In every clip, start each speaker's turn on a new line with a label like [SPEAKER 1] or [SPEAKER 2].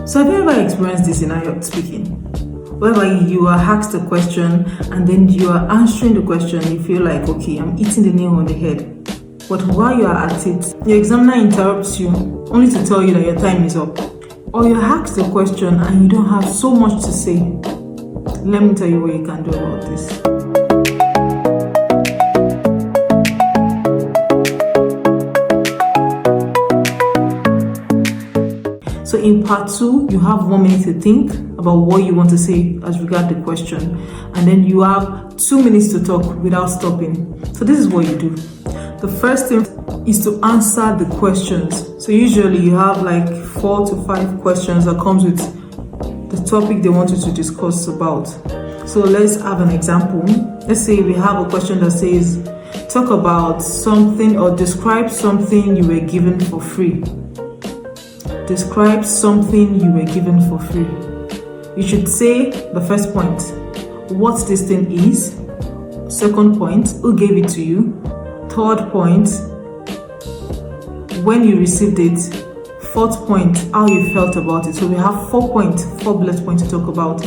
[SPEAKER 1] So have you ever experienced this in IELTS speaking? Whereby you are asked a question and then you are answering the question, you feel like, okay, I'm hitting the nail on the head. But while you are at it, your examiner interrupts you only to tell you that your time is up. Or you're asked a question and you don't have so much to say. Let me tell you what you can do about this. So in part 2, you have 1 minute to think about what you want to say as regard the question. And then you have 2 minutes to talk without stopping. So this is what you do. The first thing is to answer the questions. So usually you have like 4 to 5 questions that comes with the topic they want you to discuss about. So let's have an example. Let's say we have a question that says, talk about something or describe something you were given for free. Describe something you were given for free. You should say the first point, what this thing is. Second point, who gave it to you. Third point, when you received it. Fourth point, how you felt about it. So we have 4 bullet points to talk about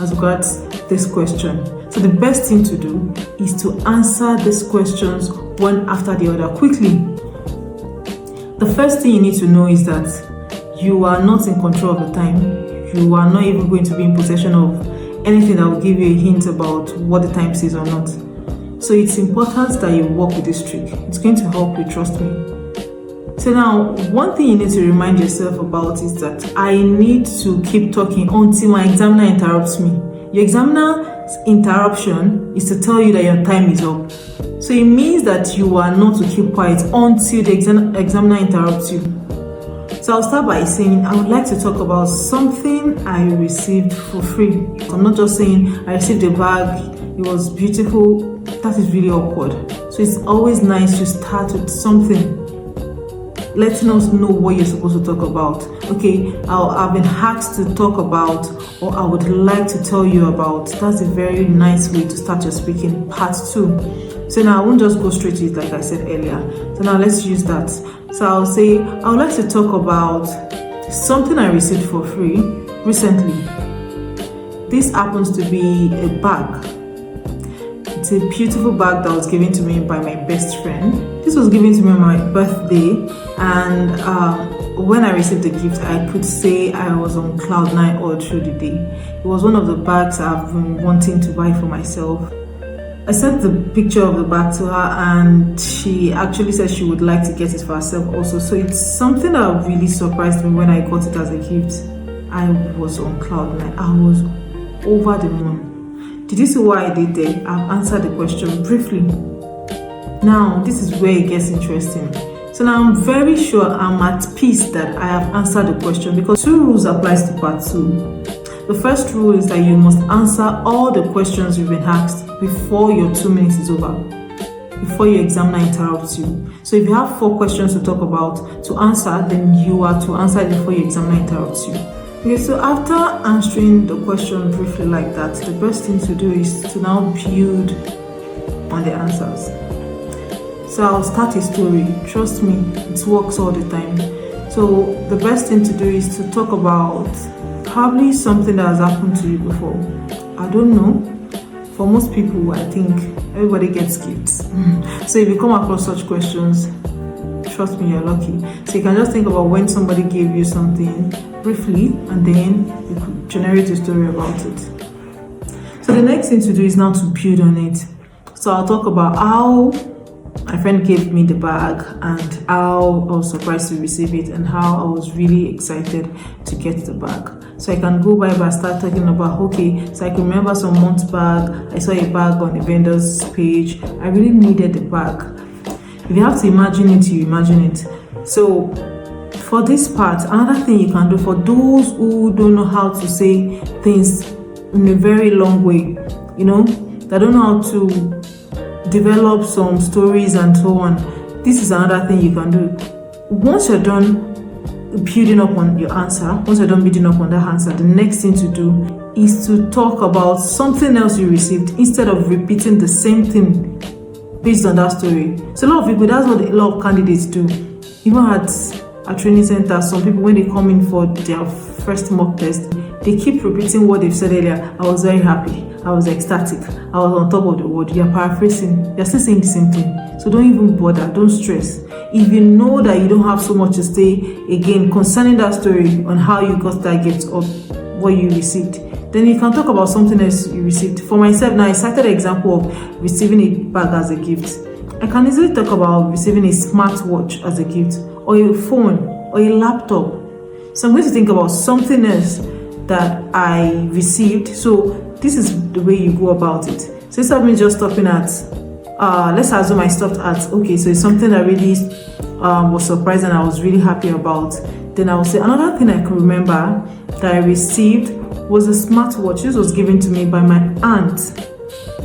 [SPEAKER 1] as regards this question. So the best thing to do is to answer these questions one after the other quickly. The first thing you need to know is that you are not in control of the time. You are not even going to be in possession of anything that will give you a hint about what the time says or not. So it's important that you work with this trick. It's going to help you, trust me. So now, one thing you need to remind yourself about is that I need to keep talking until my examiner interrupts me. Your examiner's interruption is to tell you that your time is up. So it means that you are not to keep quiet until the examiner interrupts you. So I'll start by saying I would like to talk about something I received for free. I'm not just saying I received a bag, it was beautiful. That is really awkward. So it's always nice to start with something, letting us know what you're supposed to talk about. Okay, I've been asked to talk about, or I would like to tell you about. That's a very nice way to start your speaking part 2. So now I won't just go straight to it like I said earlier. So now let's use that. So I'll say, I would like to talk about something I received for free recently. This happens to be a bag. It's a beautiful bag that was given to me by my best friend. This was given to me on my birthday, and when I received the gift, I could say I was on cloud 9 all through the day. It was one of the bags I've been wanting to buy for myself. I sent the picture of the bag to her, and she actually said she would like to get it for herself also. So it's something that really surprised me when I got it as a gift. I was on cloud 9. I was over the moon. Did you see what I did there? I've answered the question briefly. Now, this is where it gets interesting. So now I'm very sure I'm at peace that I have answered the question, because 2 rules applies to part 2. The first rule is that you must answer all the questions you've been asked before your 2 minutes is over, before your examiner interrupts you. So if you have 4 questions to talk about, to answer, then you are to answer it before your examiner interrupts you. Okay, so after answering the question briefly like that, the best thing to do is to now build on the answers. So I'll start a story. Trust me, it works all the time. So the best thing to do is to talk about probably something that has happened to you before. I don't know. For most people, I think everybody gets gifts. So if you come across such questions, trust me, you're lucky. So you can just think about when somebody gave you something briefly, and then you could generate a story about it. So the next thing to do is now to build on it. So I'll talk about how my friend gave me the bag and how I was surprised to receive it and how I was really excited to get the bag. So I can go by start talking about, okay, so I can remember some months back, I saw a bag on the vendor's page. I really needed the bag. If you have to imagine it, you imagine it. So for this part, another thing you can do for those who don't know how to say things in a very long way, they don't know how to develop some stories and so on, this is another thing you can do. Once you're done building up on your answer, once you're done building up on that answer, the next thing to do is to talk about something else you received instead of repeating the same thing based on that story. So a lot of people, that's what a lot of candidates do. Even at a training center, some people, when they come in for their first mock test, they keep repeating what they've said earlier. I was very happy, I was ecstatic, I was on top of the world. You're paraphrasing, you're still saying the same thing. So don't even bother, don't stress. If you know that you don't have so much to say again concerning that story on how you got that gift or what you received, then you can talk about something else you received. For myself now, I cited an example of receiving a bag as a gift. I can easily talk about receiving a smartwatch as a gift, or a phone, or a laptop. So I'm going to think about something else that I received. So this is the way you go about it. So instead of me just stopping at, let's assume I stopped at, okay, so it's something that really was surprising and I was really happy about. Then I will say another thing I can remember that I received was a smartwatch. This was given to me by my aunt.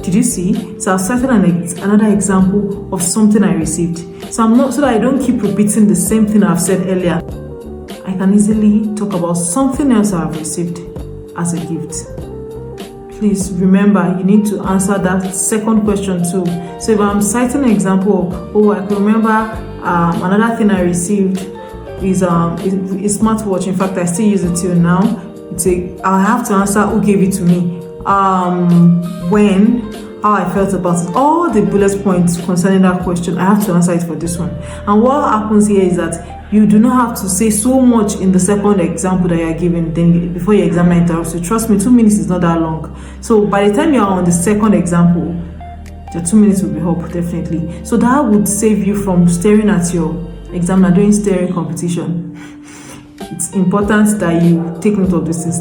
[SPEAKER 1] Did you see? So I've cited another example of something I received. So that I don't keep repeating the same thing I've said earlier. I can easily talk about something else I've received as a gift. Please remember, you need to answer that second question too. So if I'm citing an example of, I can remember another thing I received is a smartwatch. In fact, I still use it till now. I'll have to answer who gave it to me, when, how I felt about it, all the bullet points concerning that question. I have to answer it for this one. And what happens here is that you do not have to say so much in the second example that you are given then before your examiner interrupts you. Trust me, 2 minutes is not that long. So by the time you are on the second example, your 2 minutes will be up, definitely. So that would save you from staring at your examiner, doing staring competition. It's important that you take note of this things.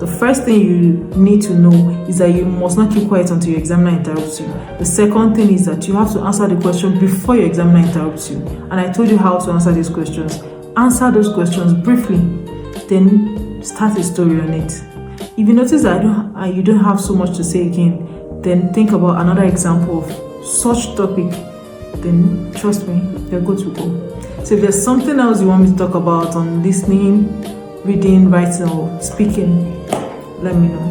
[SPEAKER 1] The first thing you need to know is that you must not keep quiet until your examiner interrupts you. The second thing is that you have to answer the question before your examiner interrupts you. And I told you how to answer these questions. Answer those questions briefly, then start a story on it. If you notice that you don't have so much to say again, then think about another example of such topic. Then trust me, you're good to go. So if there's something else you want me to talk about on listening, reading, writing, or speaking, let me know.